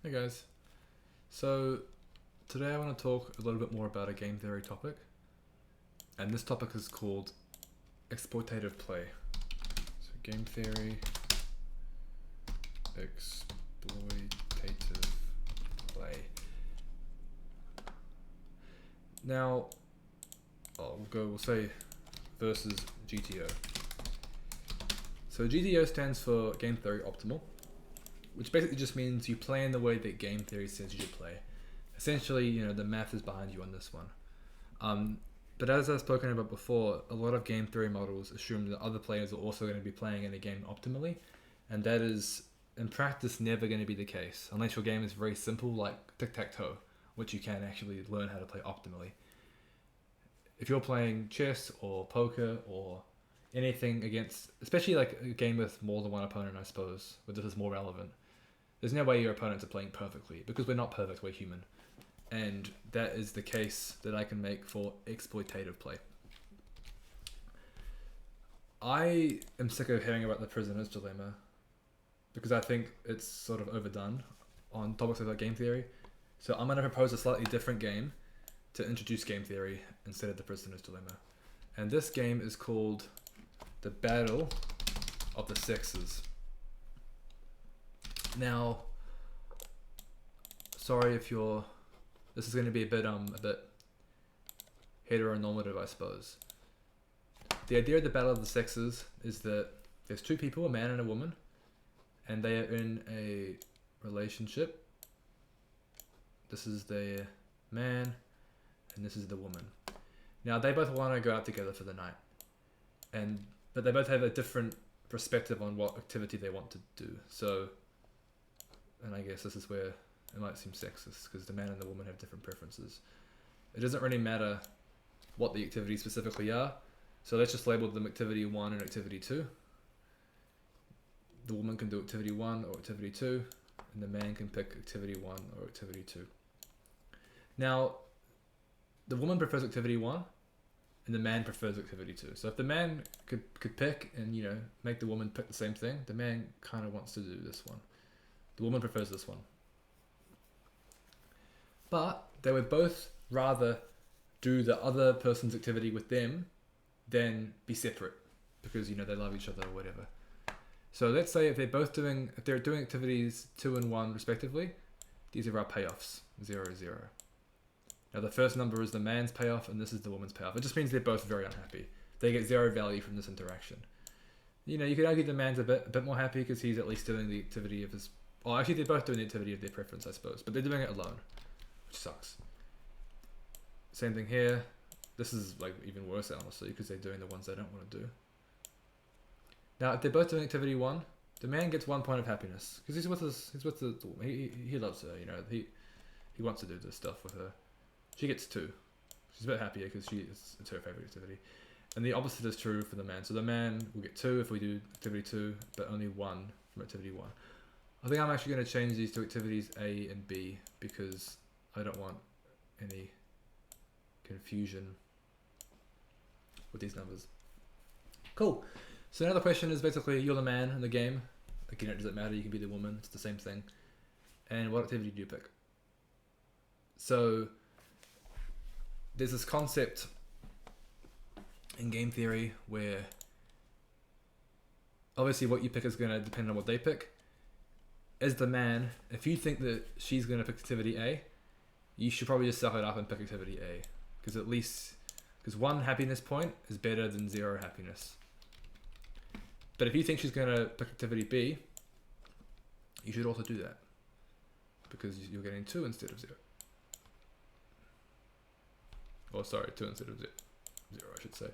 Hey guys. So today I want to talk a little bit more about a game theory topic, and this topic is called exploitative play. So game theory, exploitative play. Now, we'll say versus GTO. So GTO stands for Game Theory Optimal, which basically just means you play in the way that game theory says you should play. Essentially, the math is behind you on this one. But as I've spoken about before, a lot of game theory models assume that other players are also going to be playing in a game optimally, and that is, in practice, never going to be the case, unless your game is very simple, like tic-tac-toe, which you can actually learn how to play optimally. If you're playing chess or poker or anything against, especially like a game with more than one opponent, I suppose, where this is more relevant, there's no way your opponents are playing perfectly, because we're not perfect, we're human. And that is the case that I can make for exploitative play. I am sick of hearing about the prisoner's dilemma, because I think it's sort of overdone on topics like game theory. So I'm going to propose a slightly different game to introduce game theory instead of the prisoner's dilemma. And this game is called The Battle of the Sexes. Now, sorry if this is going to be a bit heteronormative, I suppose. The idea of the Battle of the Sexes is that there's two people, a man and a woman, and they are in a relationship. This is the man, and this is the woman. Now, they both want to go out together for the night, but they both have a different perspective on what activity they want to do. So, and I guess this is where it might seem sexist, because the man and the woman have different preferences. It doesn't really matter what the activities specifically are, so let's just label them activity 1 and activity 2. The woman can do activity 1 or activity 2, and the man can pick activity 1 or activity 2. Now, the woman prefers activity 1, and the man prefers activity 2. So if the man could pick and make the woman pick the same thing, the man kind of wants to do this one. The woman prefers this one. But they would both rather do the other person's activity with them than be separate, because they love each other or whatever. So let's say if they're doing activities 2 and 1 respectively, these are our payoffs, 0, 0. Now the first number is the man's payoff, and this is the woman's payoff. It just means they're both very unhappy. They get 0 value from this interaction. You could argue the man's a bit more happy because he's at least doing the activity of his. Well, actually, they're both doing the activity of their preference, I suppose, but they're doing it alone, which sucks. Same thing here. This is like even worse, honestly, because they're doing the ones they don't want to do. Now, if they're both doing activity 1, the man gets 1 point of happiness because he's with the woman. He loves her. He wants to do this stuff with her. She gets 2. She's a bit happier because it's her favorite activity. And the opposite is true for the man. So the man will get 2 if we do activity 2, but only 1 from activity 1. I think I'm actually going to change these to activities A and B because I don't want any confusion with these numbers. Cool. So now the question is basically, you're the man in the game. Again, it doesn't matter. You can be the woman. It's the same thing. And what activity do you pick? So there's this concept in game theory where obviously what you pick is going to depend on what they pick. As the man, if you think that she's going to pick activity A, you should probably just suck it up and pick activity A, because 1 happiness point is better than 0 happiness. But if you think she's going to pick activity B, you should also do that, because you're getting 2 instead of 0. Oh, sorry, 2 instead of 0, I should say.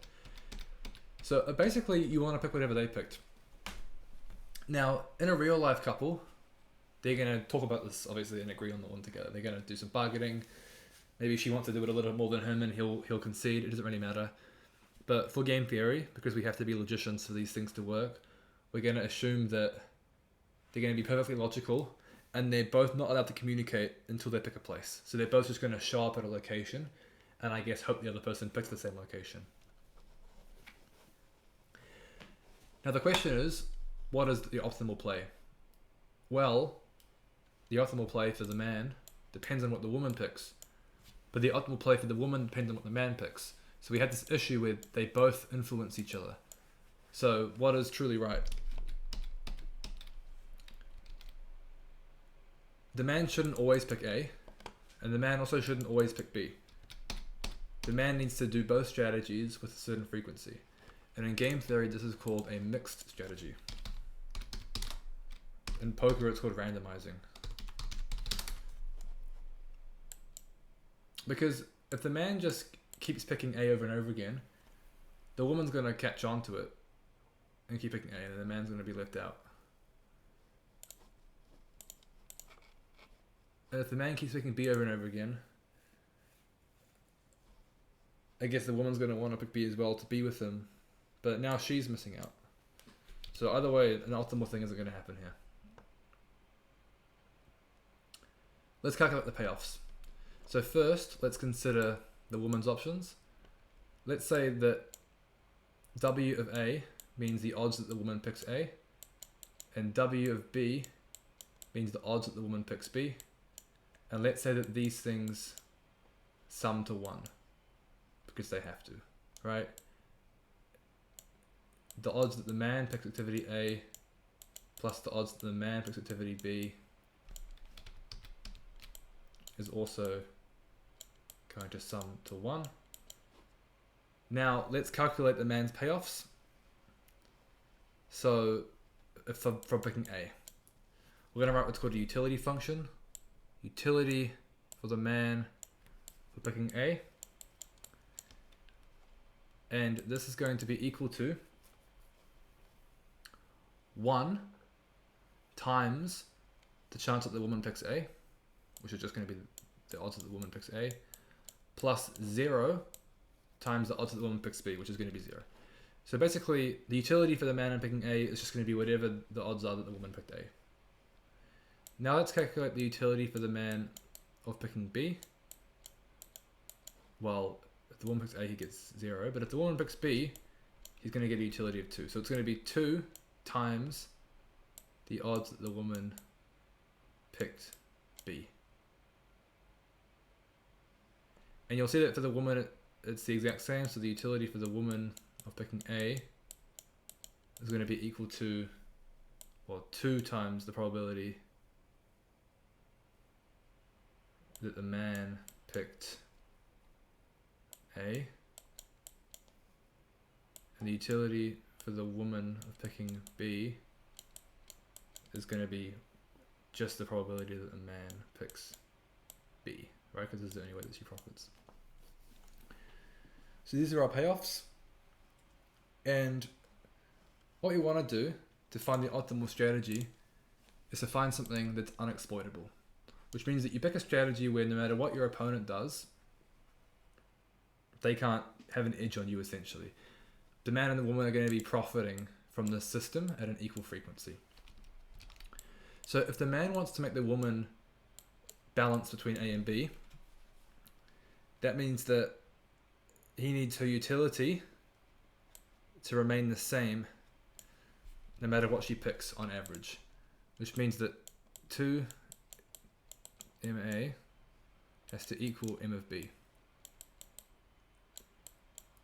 So basically, you want to pick whatever they picked. Now, in a real life couple, they're going to talk about this, obviously, and agree on the one together. They're going to do some bargaining. Maybe she wants to do it a little more than him, and he'll concede. It doesn't really matter. But for game theory, because we have to be logicians for these things to work, we're going to assume that they're going to be perfectly logical, and they're both not allowed to communicate until they pick a place. So they're both just going to show up at a location, and I guess hope the other person picks the same location. Now the question is, what is the optimal play? Well, the optimal play for the man depends on what the woman picks, but the optimal play for the woman depends on what the man picks. So we have this issue where they both influence each other. So what is truly right? The man shouldn't always pick A, and the man also shouldn't always pick B. The man needs to do both strategies with a certain frequency. And in game theory, this is called a mixed strategy. In poker, it's called randomizing. Because if the man just keeps picking A over and over again, the woman's going to catch on to it and keep picking A, and the man's going to be left out. And if the man keeps picking B over and over again, I guess the woman's going to want to pick B as well to be with him, but now she's missing out. So either way, an optimal thing isn't going to happen here. Let's calculate the payoffs. So first, let's consider the woman's options. Let's say that W of A means the odds that the woman picks A, and W of B means the odds that the woman picks B. And let's say that these things sum to 1, because they have to, right? The odds that the man picks activity A plus the odds that the man picks activity B is also going to sum to 1. Now let's calculate the man's payoffs. So from picking A, we're going to write what's called a utility function. Utility for the man for picking A. And this is going to be equal to 1 times the chance that the woman picks A, which is just going to be the odds that the woman picks A, plus 0 times the odds that the woman picks B, which is going to be 0. So basically, the utility for the man in picking A is just going to be whatever the odds are that the woman picked A. Now let's calculate the utility for the man of picking B. Well, if the woman picks A, he gets 0, but if the woman picks B, he's going to get a utility of 2. So it's going to be 2 times the odds that the woman picked B. And you'll see that for the woman, it's the exact same. So the utility for the woman of picking A is going to be equal to, well, 2 times the probability that the man picked A. And the utility for the woman of picking B is going to be just the probability that the man picks B, right? Because this is the only way that she profits. So these are our payoffs. And what you want to do to find the optimal strategy is to find something that's unexploitable, which means that you pick a strategy where no matter what your opponent does, they can't have an edge on you, essentially. The man and the woman are going to be profiting from this system at an equal frequency. So if the man wants to make the woman balance between A and B, that means that he needs her utility to remain the same no matter what she picks on average, which means that 2 MA has to equal M of B,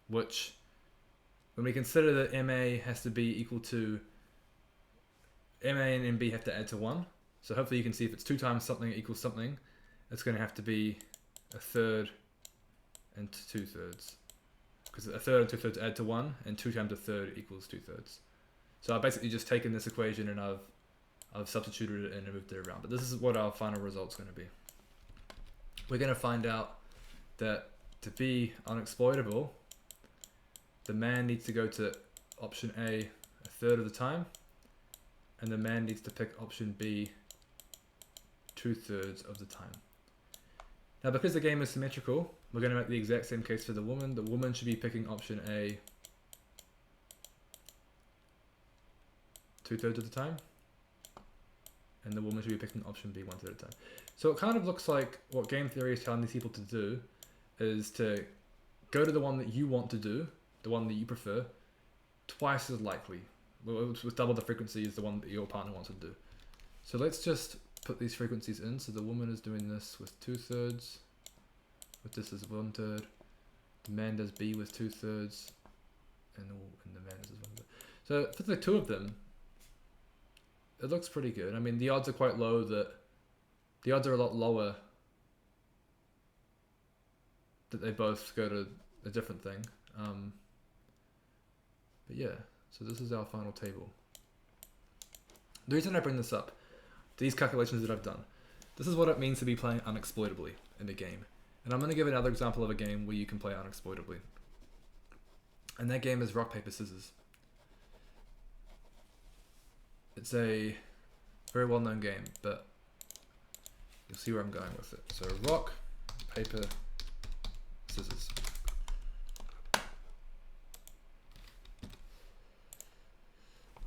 which, when we consider that MA has to be equal to, MA and MB have to add to 1. So hopefully you can see if it's 2 times something equals something, it's going to have to be a third and 2/3. Because a third and 2/3 add to 1, and 2 times a third equals 2/3. So I've basically just taken this equation and I've substituted it in and moved it around. But this is what our final result's going to be. We're going to find out that to be unexploitable, the man needs to go to option A a third of the time, and the man needs to pick option B 2/3 of the time. Now, because the game is symmetrical, we're going to make the exact same case for the woman. The woman should be picking option A 2/3 of the time, and the woman should be picking option B 1/3 of the time. So it kind of looks like what game theory is telling these people to do is to go to the one that you want to do, the one that you prefer, twice as likely, with double the frequency as the one that your partner wants to do. So let's just put these frequencies in. So the woman is doing this with 2/3, with this is 1/3. The man does B with 2/3, and the man does 1/3. So for the two of them, it looks pretty good. I mean, the odds are quite low that the odds are a lot lower that they both go to a different thing. But yeah, so this is our final table. The reason I bring this up, these calculations that I've done, this is what it means to be playing unexploitably in a game. And I'm going to give another example of a game where you can play unexploitably. And that game is rock, paper, scissors. It's a very well-known game, but you'll see where I'm going with it. So rock, paper, scissors.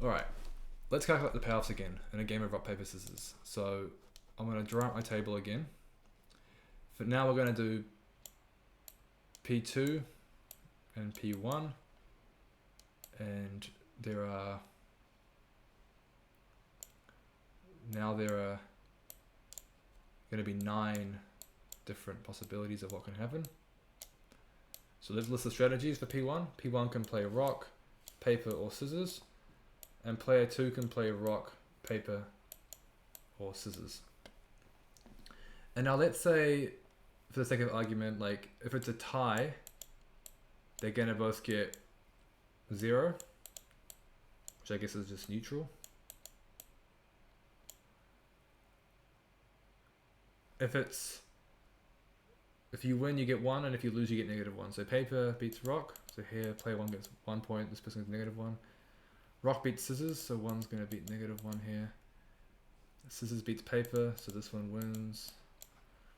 Alright, let's calculate the payoffs again in a game of rock, paper, scissors. So I'm going to draw out my table again. But now we're going to do P2 and P1, and there are going to be 9 different possibilities of what can happen. So let's list the strategies for P1. P1 can play rock, paper, or scissors, and player 2 can play rock, paper, or scissors. And now let's say, for the sake of argument, like if it's a tie, they're gonna both get 0, which I guess is just neutral. If you win, you get 1, and if you lose, you get -1. So paper beats rock. So here, player 1 gets 1 point. This person gets -1. Rock beats scissors, so 1's gonna beat -1 here. Scissors beats paper, so this one wins.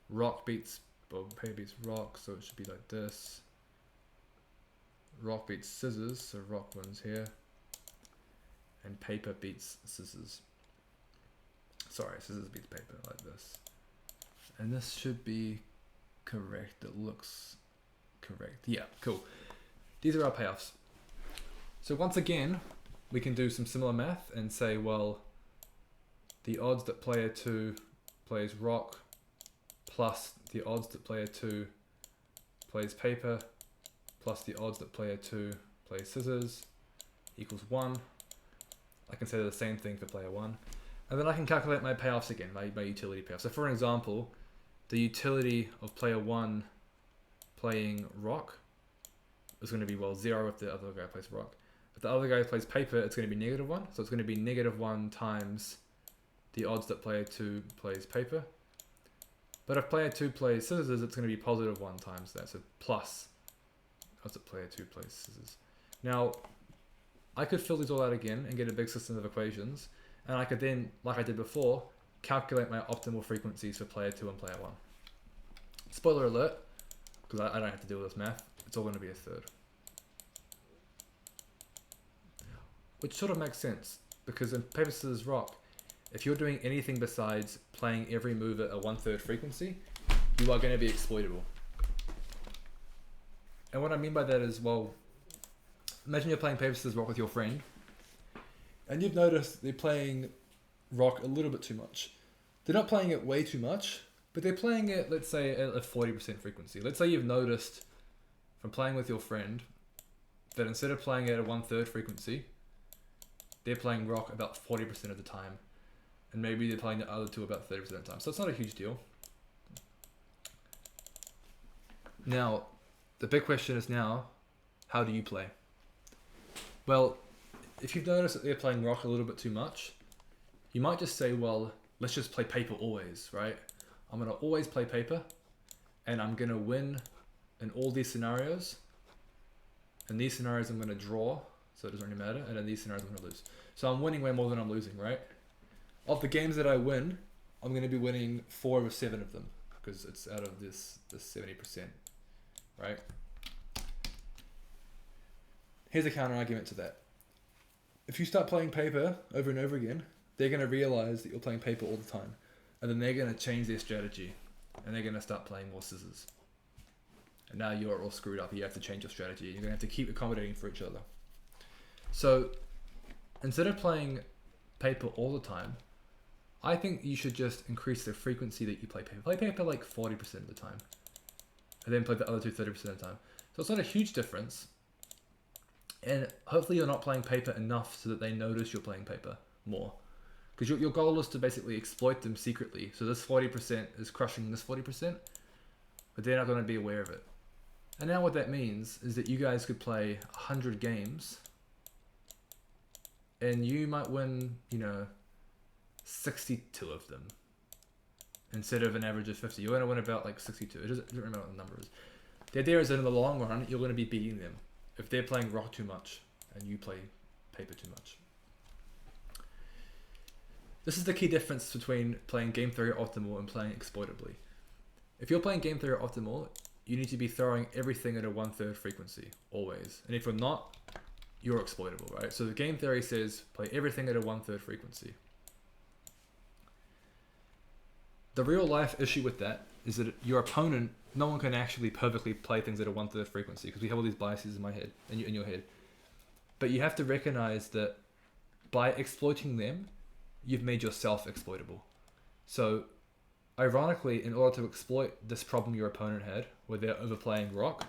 Rock beats, well, paper beats rock, so it should be like this. Rock beats scissors, so rock wins here. And paper beats scissors. Sorry, scissors beats paper, like this. And this should be correct. It looks correct. Yeah, cool. These are our payoffs. So once again, we can do some similar math and say, well, the odds that player 2 plays rock plus the odds that player 2 plays paper plus the odds that player 2 plays scissors equals 1. I can say the same thing for player 1. And then I can calculate my payoffs again, my utility payoffs. So for an example, the utility of player 1 playing rock is going to be, well, 0 if the other guy plays rock. If the other guy plays paper, it's going to be -1. So it's going to be -1 times the odds that player 2 plays paper. But if player 2 plays scissors, it's going to be +1 times that. So plus odds that player 2 plays scissors. Now, I could fill these all out again and get a big system of equations. And I could then, like I did before, calculate my optimal frequencies for player 2 and player 1. Spoiler alert, because I don't have to deal with this math, it's all going to be a third. Which sort of makes sense, because in paper, scissors, rock, if you're doing anything besides playing every move at a 1/3 frequency, you are going to be exploitable. And what I mean by that is, well, imagine you're playing paper, scissors, rock with your friend, and you've noticed they're playing rock a little bit too much. They're not playing it way too much, but they're playing it, let's say, at a 40% frequency. Let's say you've noticed from playing with your friend that instead of playing it at a 1/3 frequency, they're playing rock about 40% of the time, and maybe they're playing the other two about 30% of the time. So it's not a huge deal. Now, the big question is now, how do you play? Well, if you've noticed that they're playing rock a little bit too much, you might just say, well, let's just play paper always, right? I'm going to always play paper, and I'm going to win in all these scenarios. In these scenarios, I'm going to draw, so it doesn't really matter, and in these scenarios, I'm going to lose. So I'm winning way more than I'm losing, right? Of the games that I win, I'm going to be winning 4 over 7 of them, because it's out of this 70%, right? Here's a counter argument to that. If you start playing paper over and over again, they're going to realize that you're playing paper all the time. And then they're going to change their strategy. And they're going to start playing more scissors. And now you're all screwed up. You have to change your strategy. You're going to have to keep accommodating for each other. So instead of playing paper all the time, I think you should just increase the frequency that you play paper. Play paper like 40% of the time. And then play the other two 30% of the time. So it's not a huge difference. And hopefully you're not playing paper enough so that they notice you're playing paper more. Because your goal is to basically exploit them secretly. So this 40% is crushing this 40%, but they're not going to be aware of it. And now what that means is that you guys could play 100 games and you might win, 62 of them instead of an average of 50. You're going to win about like 62. It doesn't remember what the number is. The idea is that in the long run, you're going to be beating them if they're playing rock too much and you play paper too much. This is the key difference between playing game theory optimal and playing exploitably. If you're playing game theory optimal, you need to be throwing everything at a 1/3 frequency, always. And if you're not, you're exploitable, right? So the game theory says play everything at a 1/3 frequency. The real life issue with that is that your opponent, no one can actually perfectly play things at a 1/3 frequency because we have all these biases in my head, in your head. But you have to recognize that by exploiting them, you've made yourself exploitable. So ironically, in order to exploit this problem your opponent had, where they're overplaying rock,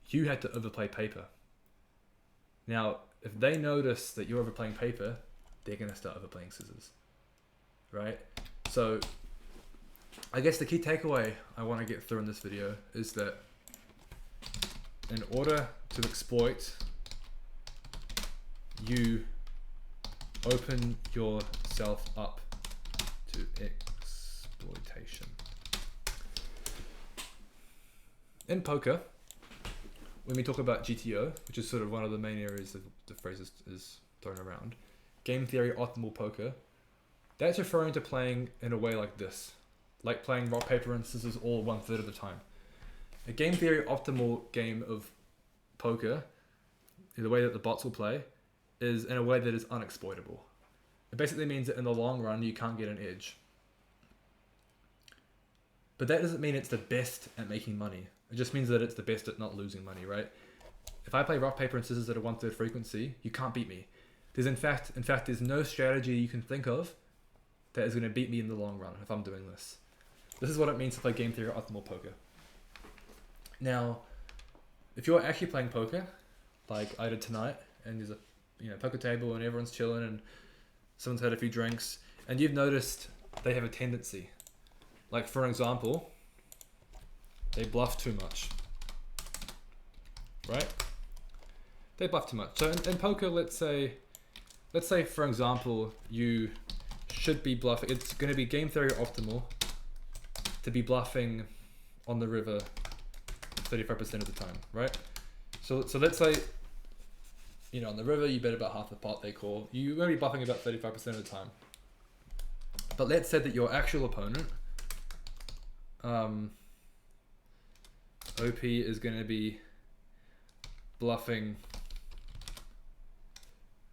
you had to overplay paper. Now, if they notice that you're overplaying paper, they're going to start overplaying scissors, right? So I guess the key takeaway I want to get through in this video is that in order to exploit, you open yourself up to exploitation. In poker, when we talk about GTO, which is sort of one of the main areas that the phrase is thrown around, game theory optimal poker, that's referring to playing in a way like this, like playing rock, paper, and scissors all 1/3 of the time. A game theory optimal game of poker, the way that the bots will play, is in a way that is unexploitable. It basically means that in the long run, you can't get an edge. But that doesn't mean it's the best at making money. It just means that it's the best at not losing money, right? If I play rock, paper, and scissors at a 1/3 frequency, you can't beat me. There's in fact, there's no strategy you can think of that is going to beat me in the long run if I'm doing this. This is what it means to play game theory optimal poker. Now, if you're actually playing poker, like I did tonight, and there's a poker table and everyone's chilling and someone's had a few drinks, and you've noticed they have a tendency. Like for example, they bluff too much, right? They bluff too much. So in poker, let's say for example, you should be bluffing. It's going to be game theory optimal to be bluffing on the river 35% of the time, right? So let's say, on the river, you bet about half the pot they call. You're going to be bluffing about 35% of the time. But let's say that your actual opponent, OP, is going to be bluffing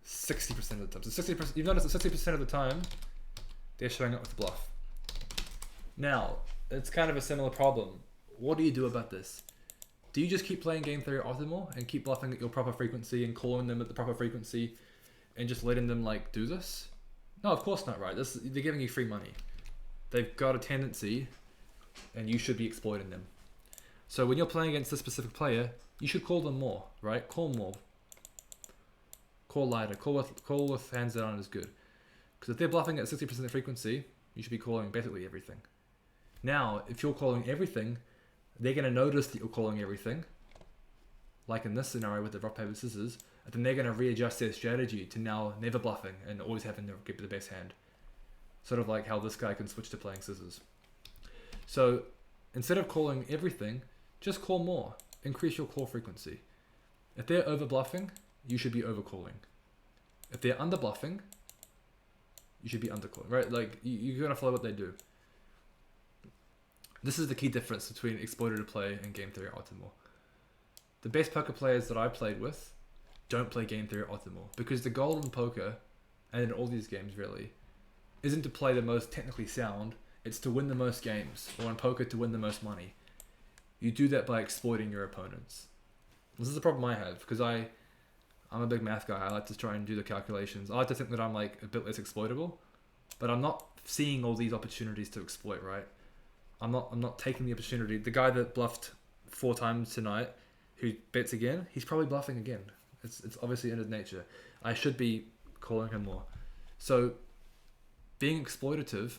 60% of the time. So 60%, you've noticed that 60% of the time, they're showing up with the bluff. Now, it's kind of a similar problem. What do you do about this? Do you just keep playing game theory optimal and keep bluffing at your proper frequency and calling them at the proper frequency and just letting them do this? No, of course not, right? They're giving you free money. They've got a tendency and you should be exploiting them. So when you're playing against this specific player, you should call them more, right? Call more. Call lighter. Call with hands that aren't as good. Because if they're bluffing at 60% frequency, you should be calling basically everything. Now, if you're calling everything, they're going to notice that you're calling everything, like in this scenario with the rock, paper, scissors, and then they're going to readjust their strategy to now never bluffing and always having to get the best hand. Sort of like how this guy can switch to playing scissors. So instead of calling everything, just call more. Increase your call frequency. If they're over bluffing, you should be over calling. If they're under bluffing, you should be under calling, right? Like you're going to follow what they do. This is the key difference between exploitative play and game theory optimal. The best poker players that I played with don't play game theory optimal because the goal in poker, and in all these games really, isn't to play the most technically sound, it's to win the most games, or in poker to win the most money. You do that by exploiting your opponents. This is the problem I have because I'm a big math guy. I like to try and do the calculations. I like to think that I'm a bit less exploitable, but I'm not seeing all these opportunities to exploit, right? I'm not taking the opportunity. The guy that bluffed 4 times tonight, who bets again, he's probably bluffing again. It's obviously in his nature. I should be calling him more. So being exploitative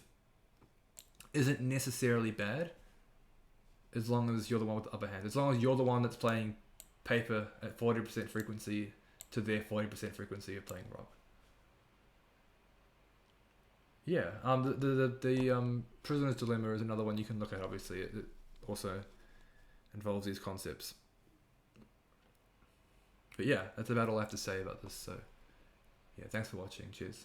isn't necessarily bad, as long as you're the one with the upper hand. As long as you're the one that's playing paper at 40% frequency to their 40% frequency of playing rock. Yeah. The Prisoner's Dilemma is another one you can look at. Obviously, it also involves these concepts. But yeah, that's about all I have to say about this. So yeah, thanks for watching. Cheers.